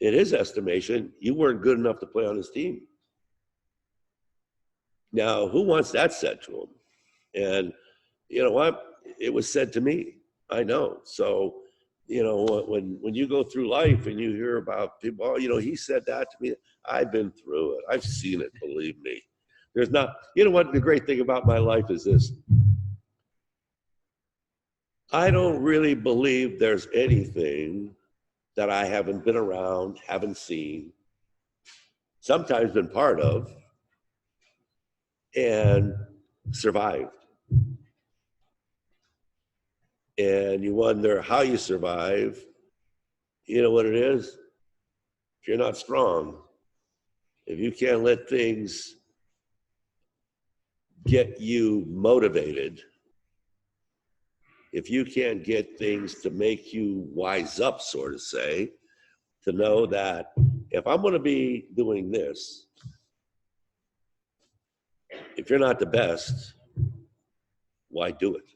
In his estimation, you weren't good enough to play on his team. Now, who wants that said to him? And you know what? It was said to me. I know. So, you know, when you go through life and you hear about people, oh, you know, he said that to me. I've been through it. I've seen it, believe me. There's not, you know what, the great thing about my life is this. I don't really believe there's anything that I haven't been around, haven't seen, sometimes been part of, and survived. And you wonder how you survive. You know what it is? If you're not strong, if you can't let things get you motivated, if you can't get things to make you wise up, sort of say, to know that if I'm going to be doing this, if you're not the best, why do it?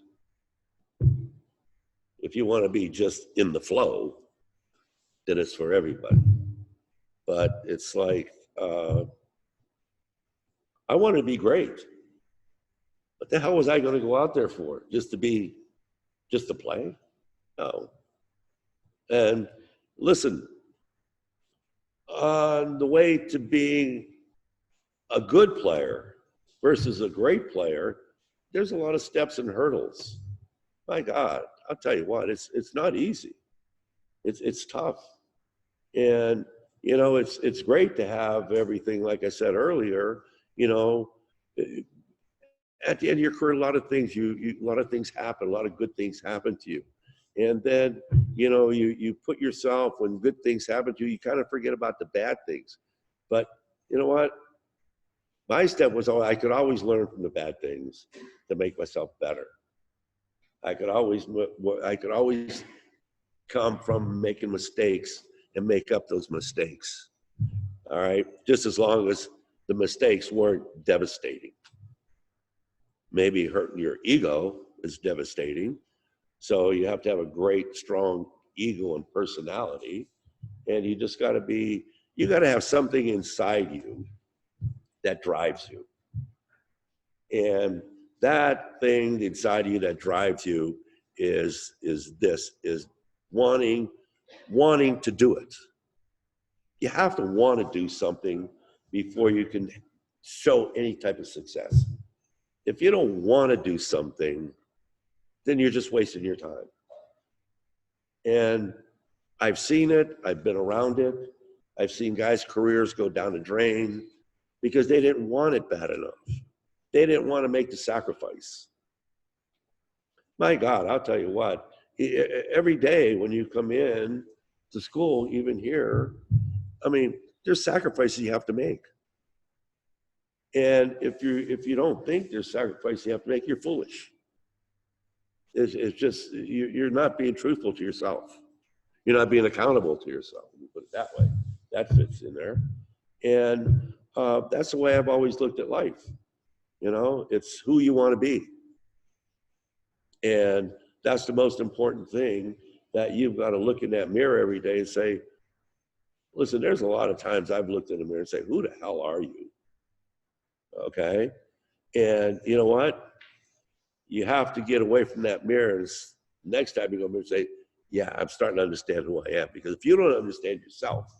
If you want to be just in the flow, then it's for everybody. But it's like, I want to be great. What the hell was I going to go out there for? Just to play? No. And listen, on the way to being a good player versus a great player, there's a lot of steps and hurdles. My God, I'll tell you what, it's not easy. It's tough. And, you know, it's great to have everything, like I said earlier, you know, at the end of your career, a lot of things happen, a lot of good things happen to you. And then, you know, you put yourself, when good things happen to you, you kind of forget about the bad things. But you know what? My step was, I could always learn from the bad things to make myself better. I could always come from making mistakes and make up those mistakes. All right, just as long as the mistakes weren't devastating. Maybe hurting your ego is devastating. So you have to have a great, strong ego and personality. And you just got to have something inside you that drives you. And that thing inside you that drives you is wanting to do it. You have to want to do something before you can show any type of success. If you don't want to do something, then you're just wasting your time. And I've seen it, I've been around it. I've seen guys' careers go down the drain because they didn't want it bad enough. They didn't want to make the sacrifice. My God, I'll tell you what, every day when you come in to school, even here, I mean, there's sacrifices you have to make. And if you don't think there's sacrifices you have to make, you're foolish. It's just, you're not being truthful to yourself. You're not being accountable to yourself, let me put it that way. That fits in there. And that's the way I've always looked at life. You know, it's who you want to be. And that's the most important thing, that you've got to look in that mirror every day and say, listen, there's a lot of times I've looked in the mirror and say, who the hell are you? Okay? And you know what? You have to get away from that mirror. And next time you go and say, yeah, I'm starting to understand who I am. Because if you don't understand yourself,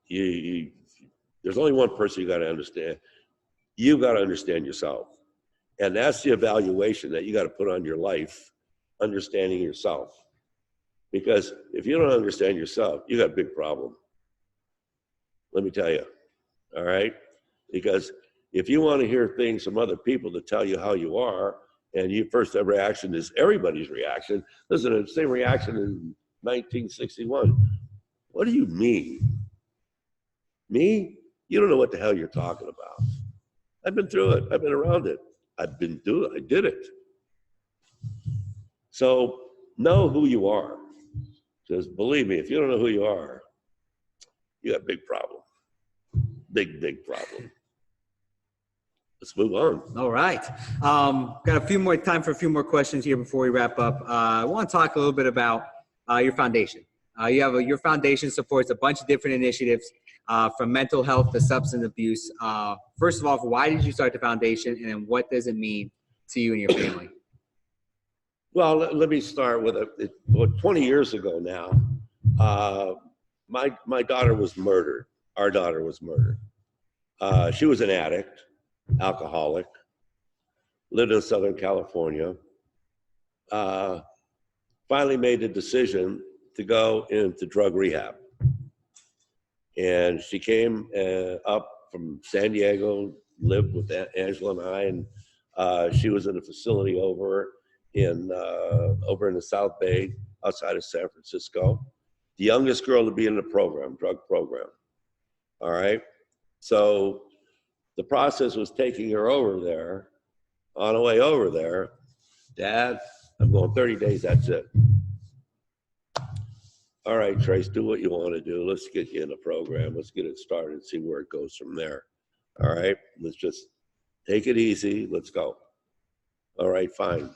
there's only one person you got to understand. You got to understand yourself. And that's the evaluation that you got to put on your life, understanding yourself. Because if you don't understand yourself, you got a big problem. Let me tell you, all right? Because if you want to hear things from other people to tell you how you are, and your first reaction is everybody's reaction, listen, the same reaction in 1961. What do you mean? Me? You don't know what the hell you're talking about. I've been through it. I've been around it. I did it. So know who you are. Just believe me, if you don't know who you are, you got a big problem. Big problem. Let's move on. All right. Got a few more time for a few more questions here before we wrap up. I want to talk a little bit about your foundation. Your foundation supports a bunch of different initiatives, from mental health to substance abuse. First of all, why did you start the foundation, and then what does it mean to you and your family? Well, let me start with 20 years ago now, my daughter was murdered. Our daughter was murdered. She was an addict, alcoholic, lived in Southern California, finally made the decision to go into drug rehab. And she came up from San Diego, lived with Angela and I, and she was in a facility over in the South Bay, outside of San Francisco. The youngest girl to be in the program, drug program. All right. So the process was taking her over there. On the way over there, Dad, I'm going 30 days, that's it. All right, Trace, do what you want to do. Let's get you in the program. Let's get it started and see where it goes from there. All right, let's just take it easy. Let's go. All right, fine.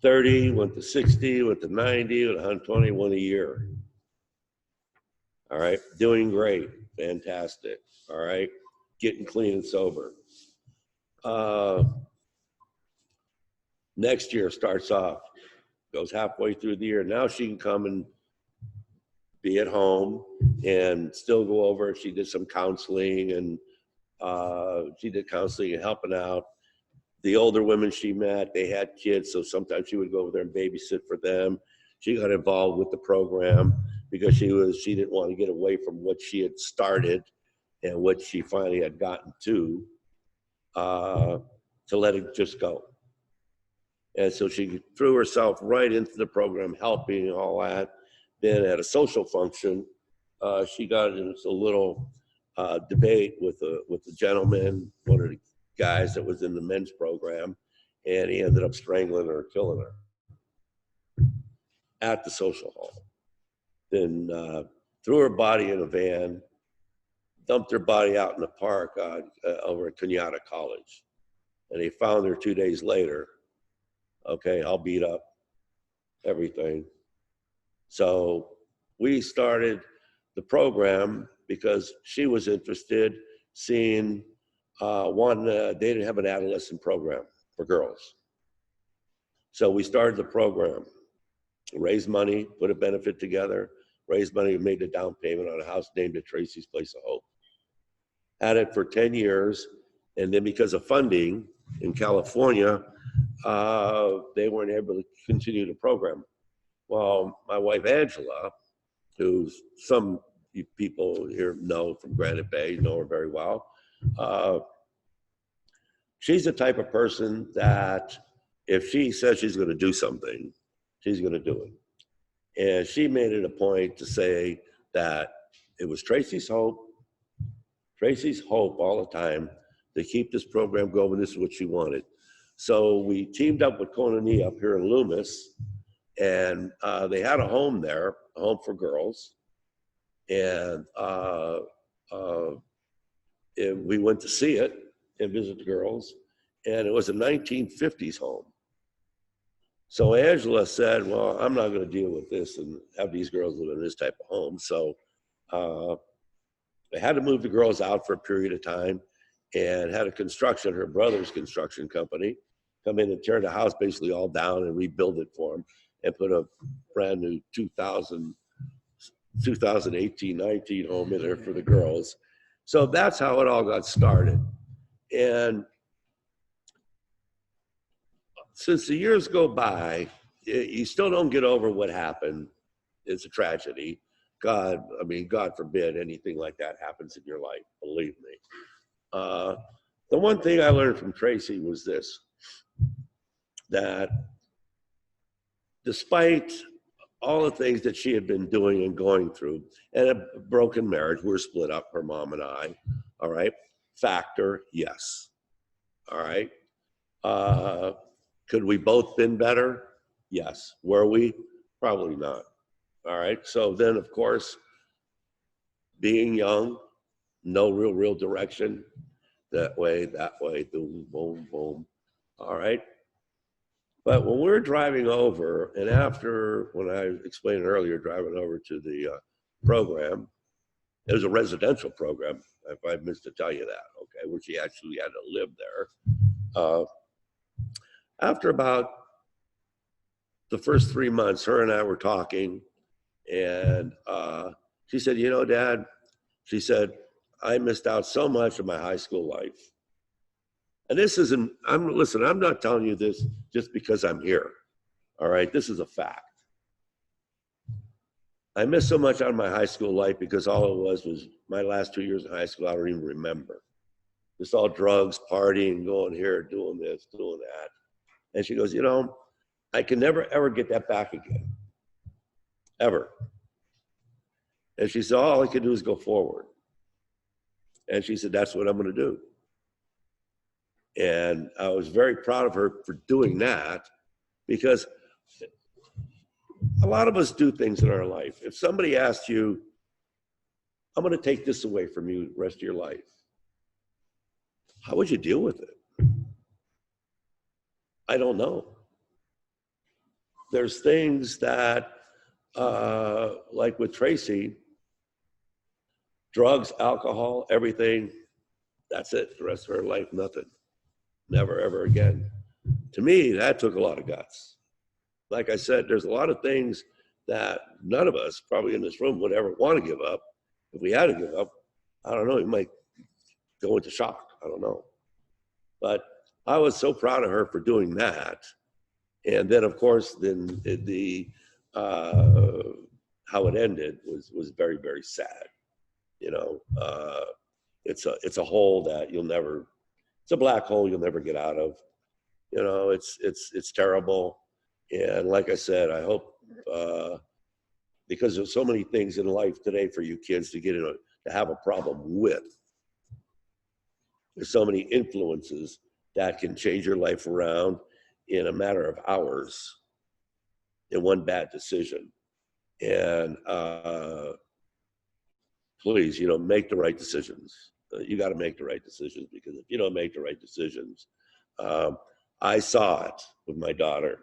30, went to 60, went to 90, went to 120, went a year. All right, doing great, fantastic. All right, getting clean and sober. Next year starts off, goes halfway through the year. Now she can come and be at home and still go over. She did some counseling, and she did counseling and helping out. The older women she met, they had kids, so sometimes she would go over there and babysit for them. She got involved with the program because she didn't want to get away from what she had started and what she finally had gotten to let it just go. And so she threw herself right into the program, helping and all that. Then at a social function, she got into a little debate with a gentleman, one of the guys that was in the men's program, and he ended up strangling her, killing her at the social hall. Then threw her body in a van, dumped her body out in the park over at Kenyatta College. And they found her 2 days later, okay, all beat up, everything. So we started the program because she was interested, seeing they didn't have an adolescent program for girls. So we started the program, raised money, put a benefit together, raised money, made a down payment on a house named it Tracy's Place of Hope. Had it for 10 years, and then because of funding in California, they weren't able to continue the program. Well, my wife Angela, who some people here know from Granite Bay, know her very well, she's the type of person that if she says she's going to do something, she's going to do it. And she made it a point to say that it was Tracy's hope all the time to keep this program going. This is what she wanted. So we teamed up with Konani up here in Loomis, and they had a home there, a home for girls. And we went to see it and visit the girls, and it was a 1950s home. So Angela said, well, I'm not going to deal with this and have these girls live in this type of home. So they had to move the girls out for a period of time, and had her brother's construction company, come in and tear the house basically all down and rebuild it for them, and put a brand new 2018-19 home in there for the girls. So that's how it all got started. And since the years go by, you still don't get over what happened. It's a tragedy. God forbid anything like that happens in your life, believe me. The one thing I learned from Tracy was this, that despite all the things that she had been doing and going through, and a broken marriage, we're split up, her mom and I, all right? Factor, yes, all right? Could we both been better? Yes. Were we? Probably not. All right. So then, of course, being young, no real direction. That way, boom, boom, boom. All right. But when we're driving over, and after, when I explained earlier, driving over to the program, it was a residential program, if I missed to tell you that, okay, where she actually had to live there. After about the first 3 months, her and I were talking, and she said, you know, Dad, she said, I missed out so much of my high school life. And this isn't, listen, I'm not telling you this just because I'm here, all right? This is a fact. I missed so much out of my high school life because all it was my last 2 years in high school, I don't even remember. Just all drugs, partying, going here, doing this, doing that. And she goes, you know, I can never, ever get that back again, ever. And she said, all I can do is go forward. And she said, that's what I'm going to do. And I was very proud of her for doing that, because a lot of us do things in our life. If somebody asked you, I'm going to take this away from you the rest of your life, how would you deal with it? I don't know. There's things that, like with Tracy, drugs, alcohol, everything, that's it. The rest of her life, nothing. Never, ever again. To me, that took a lot of guts. Like I said, there's a lot of things that none of us probably in this room would ever want to give up. If we had to give up, I don't know, you might go into shock. I don't know. But I was so proud of her for doing that. And then, of course, then how it ended was very, very sad. You know, it's a hole that you'll never, it's a black hole you'll never get out of. You know, it's terrible. And like I said, I hope, because there's so many things in life today for you kids to get to have a problem with. There's so many influences that can change your life around. in a matter of hours in one bad decision. And please, make the right decisions. You got to make the right decisions, because if you don't make the right decisions, I saw it with my daughter.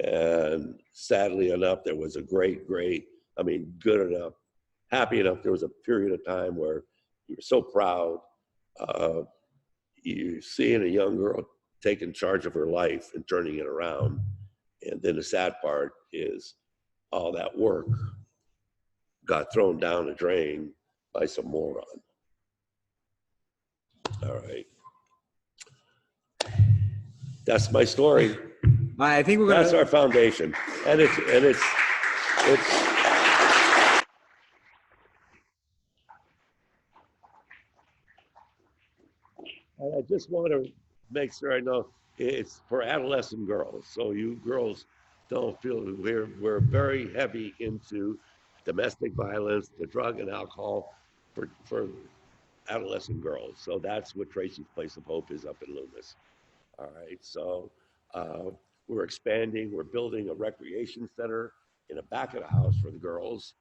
And sadly enough, there was a good enough, happy enough. There was a period of time where you were so proud. You seeing a young girl taking charge of her life and turning it around. And then the sad part is all that work got thrown down the drain by some moron. All right. That's my story. I think That's our foundation. And it's I just want to make sure I know it's for adolescent girls. So you girls don't feel we're very heavy into domestic violence, the drug and alcohol for adolescent girls. So that's what Tracy's Place of Hope is up in Loomis. All right. So we're expanding. We're building a recreation center in the back of the house for the girls,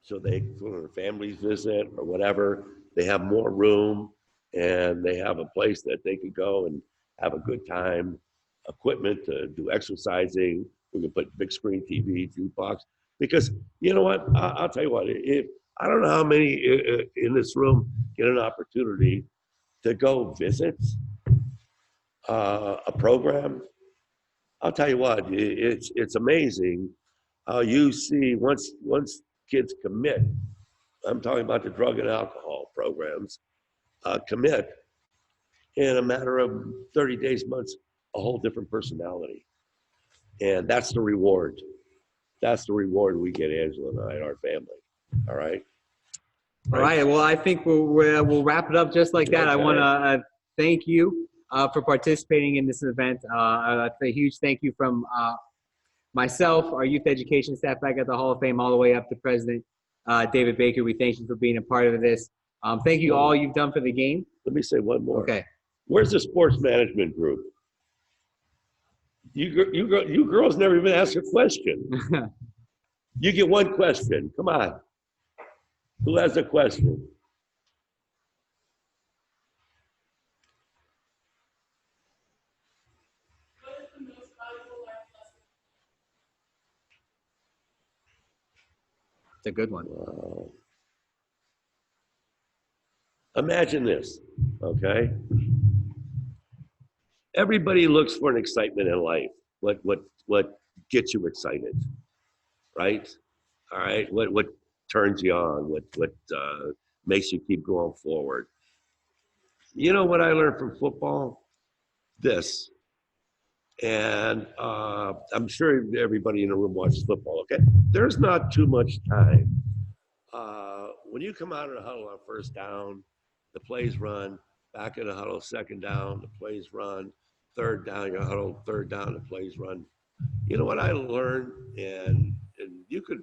so when their families visit or whatever, they have more room and they have a place that they can go and have a good time, equipment to do exercising. We can put big screen TV, jukebox, because you know what? I'll tell you what, if I don't know how many in this room get an opportunity to go visit a program. I'll tell you what, it's amazing how you see once kids commit. I'm talking about the drug and alcohol programs, commit in a matter of 30 days, months, a whole different personality. And that's the reward. That's the reward we get, Angela and I, and our family. All right. All right. Well, I think we'll wrap it up just like that. I want to thank you for participating in this event. A huge thank you from myself, our youth education staff back at the Hall of Fame, all the way up to President David Baker. We thank you for being a part of this. Thank you all you've done for the game. Let me say one more. Okay. Where's the sports management group? You girls never even asked a question. You get one question. Come on. Who has a question? It's a good one. Imagine this, okay? Everybody looks for an excitement in life. What gets you excited, right? All right. What turns you on? What makes you keep going forward? You know what I learned from football? This. And I'm sure everybody in the room watches football, okay? There's not too much time. When you come out of the huddle on first down, the plays run, back in the huddle, second down, the plays run, third down, your huddle, third down, the plays run. You know what I learned, and you could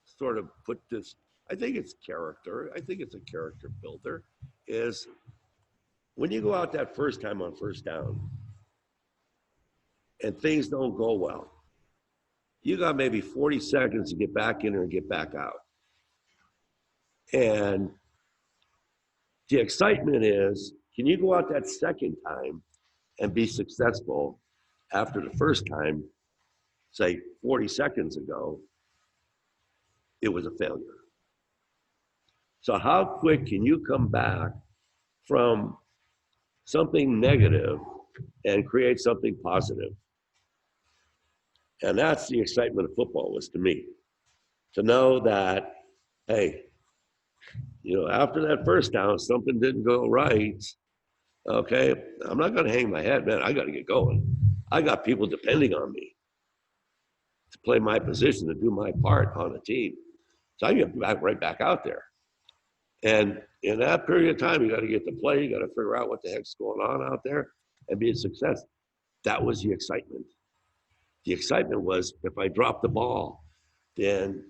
sort of put this, I think it's character, I think it's a character builder, is when you go out that first time on first down and things don't go well, you got maybe 40 seconds to get back in there and get back out. And the excitement is, can you go out that second time and be successful after the first time, say 40 seconds ago, it was a failure. So how quick can you come back from something negative and create something positive? And that's the excitement of football was to me, to know that, hey, after that first down, something didn't go right. Okay, I'm not going to hang my head, man. I got to get going. I got people depending on me to play my position, to do my part on the team. So I get right back out there. And in that period of time, you got to get to play. You got to figure out what the heck's going on out there and be a success. That was the excitement. The excitement was, if I drop the ball, then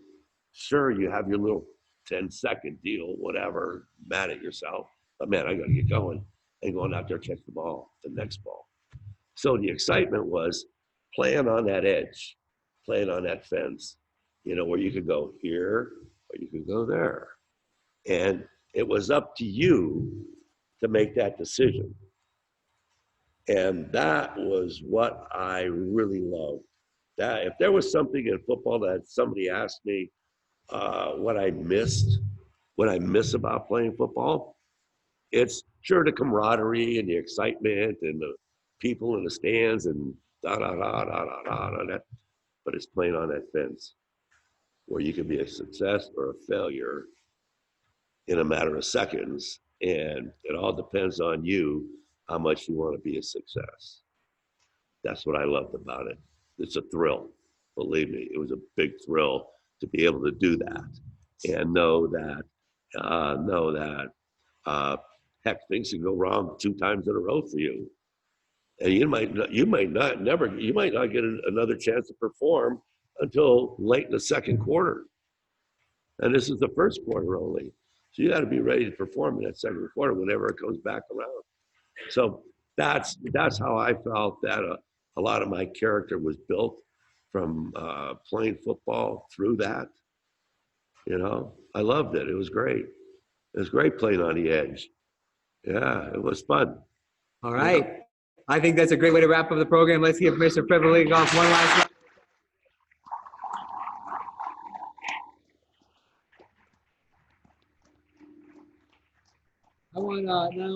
sure, you have your little 10-second deal, whatever, mad at yourself. But man, I got to get going and going out there, catch the ball, the next ball. So the excitement was playing on that edge, playing on that fence, where you could go here or you could go there. And it was up to you to make that decision. And that was what I really loved. That if there was something in football that somebody asked me what I miss about playing football, it's sure the camaraderie and the excitement and the people in the stands and da da da da da da da. That, but it's playing on that fence where you can be a success or a failure in a matter of seconds, and it all depends on you how much you want to be a success. That's what I loved about it. It's a thrill. Believe me, it was a big thrill to be able to do that and know that heck, things can go wrong 2 times in a row for you, and you might not get another chance to perform until late in the second quarter, and this is the first quarter only. So you got to be ready to perform in that second quarter whenever it comes back around. So that's how I felt that a lot of my character was built from playing football through that. I loved it. It was great. It was great playing on the edge. Yeah, it was fun. All right. I think that's a great way to wrap up the program. Let's give Mr. Biletnikoff one last round. I want now